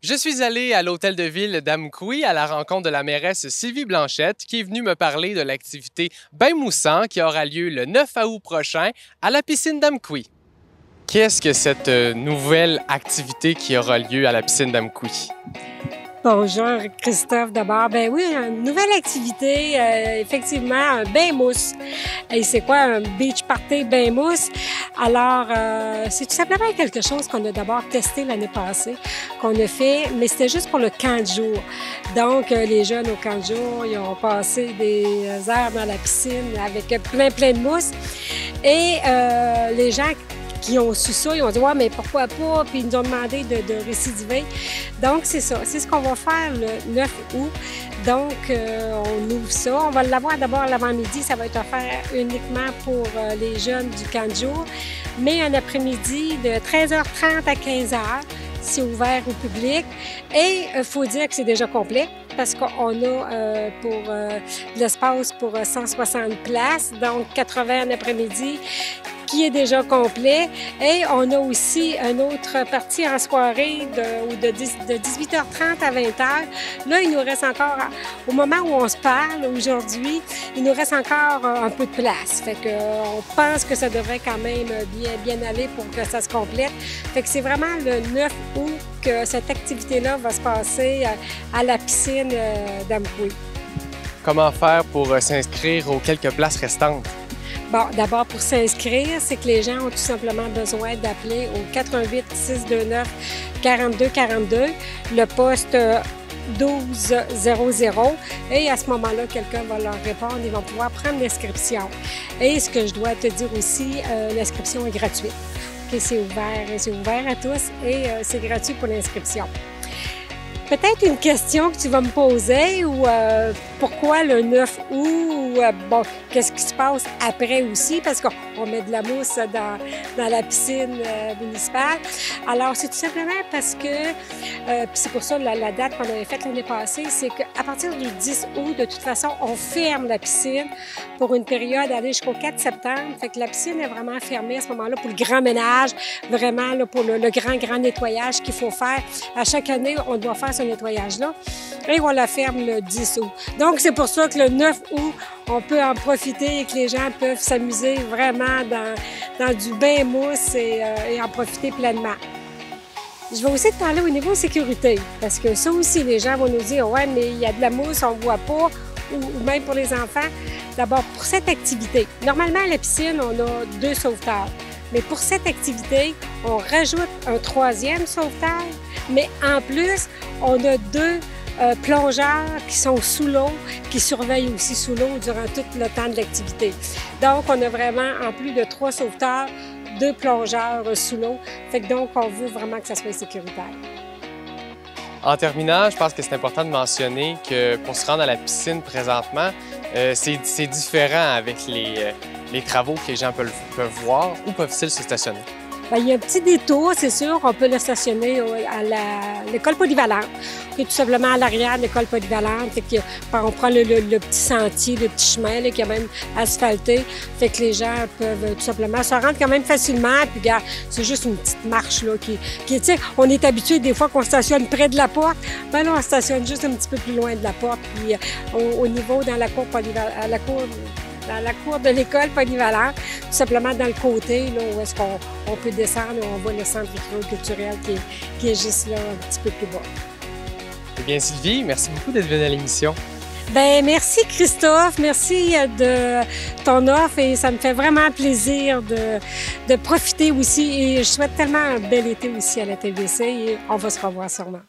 Je suis allé à l'hôtel de ville d'Amkoui à la rencontre de la mairesse Sylvie Blanchette qui est venue me parler de l'activité Bain moussant qui aura lieu le 9 août prochain à la piscine d'Amkoui. Qu'est-ce que cette nouvelle activité qui aura lieu à la piscine d'Amkoui? Bonjour Christophe d'abord. Ben oui, une nouvelle activité, effectivement, un bain mousse. Et c'est quoi un beach party bain mousse? Alors, c'est tout simplement quelque chose qu'on a d'abord testé l'année passée, qu'on a fait, mais c'était juste pour le camp de jour. Donc, les jeunes au camp de jour, ils ont passé des heures dans la piscine avec plein de mousse. Et les gens qui ont su ça, ils ont dit « Ouais, mais pourquoi pas? » Puis ils nous ont demandé de récidiver. Donc, c'est ça. C'est ce qu'on va faire le 9 août. Donc, on ouvre ça. On va l'avoir d'abord l'avant-midi. Ça va être offert uniquement pour les jeunes du camp de jour. Mais un après-midi de 13h30 à 15h, c'est ouvert au public. Et il faut dire que c'est déjà complet parce qu'on a de l'espace pour 160 places, donc 80 en après-midi, qui est déjà complet. Et on a aussi une autre partie en soirée de 18h30 à 20h. Là, il nous reste encore, au moment où on se parle aujourd'hui, il nous reste encore un peu de place. Fait qu'on pense que ça devrait quand même bien aller pour que ça se complète. Fait que c'est vraiment le 9 août que cette activité-là va se passer à la piscine d'Amkoui. Comment faire pour s'inscrire aux quelques places restantes? Bon, d'abord, pour s'inscrire, c'est que les gens ont tout simplement besoin d'appeler au 88 629 42 42, le poste 1200, et à ce moment-là, quelqu'un va leur répondre, ils vont pouvoir prendre l'inscription. Et ce que je dois te dire aussi, l'inscription est gratuite. Okay, c'est ouvert à tous et c'est gratuit pour l'inscription. Peut-être une question que tu vas me poser ou pourquoi le 9 août ou bon, qu'est-ce qui se passe après aussi parce qu'on met de la mousse dans la piscine municipale. Alors, c'est tout simplement parce que, c'est pour ça la date qu'on avait faite l'année passée, c'est qu'à partir du 10 août, de toute façon, on ferme la piscine pour une période aller jusqu'au 4 septembre. Fait que la piscine est vraiment fermée à ce moment-là pour le grand ménage, vraiment là, pour le grand nettoyage qu'il faut faire. À chaque année, on doit faire ce nettoyage-là et on la ferme le 10 août. Donc, c'est pour ça que le 9 août, on peut en profiter et que les gens peuvent s'amuser vraiment dans du bain mousse et en profiter pleinement. Je vais aussi te parler au niveau sécurité, parce que ça aussi, les gens vont nous dire « Ouais, mais il y a de la mousse, on ne voit pas », ou même pour les enfants. D'abord, pour cette activité, normalement à la piscine, on a 2 sauveteurs. Mais pour cette activité, on rajoute un 3e sauveteur, mais en plus, on a 2 plongeurs qui sont sous l'eau, qui surveillent aussi sous l'eau durant tout le temps de l'activité. Donc, on a vraiment, en plus de 3 sauveteurs, 2 plongeurs sous l'eau. Fait que donc, on veut vraiment que ça soit sécuritaire. En terminant, je pense que c'est important de mentionner que pour se rendre à la piscine présentement, c'est différent avec les travaux que les gens peuvent voir. Où peuvent-ils se stationner? Bien, il y a un petit détour, c'est sûr. On peut le stationner à l'école polyvalente, qui est tout simplement à l'arrière de l'école polyvalente. Fait que, on prend le petit sentier, le petit chemin là, qui est même asphalté. Fait que les gens peuvent tout simplement se rendre quand même facilement. Puis, regarde, c'est juste une petite marche là, qui tu sais, on est habitué des fois qu'on stationne près de la porte. Ben là, on stationne juste un petit peu plus loin de la porte. Puis, au niveau, dans la cour polyvalente, dans la cour de l'école polyvalente, tout simplement dans le côté, là, où est-ce qu'on peut descendre, où on voit le centre culturel qui est juste là, un petit peu plus bas. Eh bien, Sylvie, merci beaucoup d'être venue à l'émission. Bien, merci Christophe, merci de ton offre et ça me fait vraiment plaisir de profiter aussi et je souhaite tellement un bel été aussi à la TVC et on va se revoir sûrement.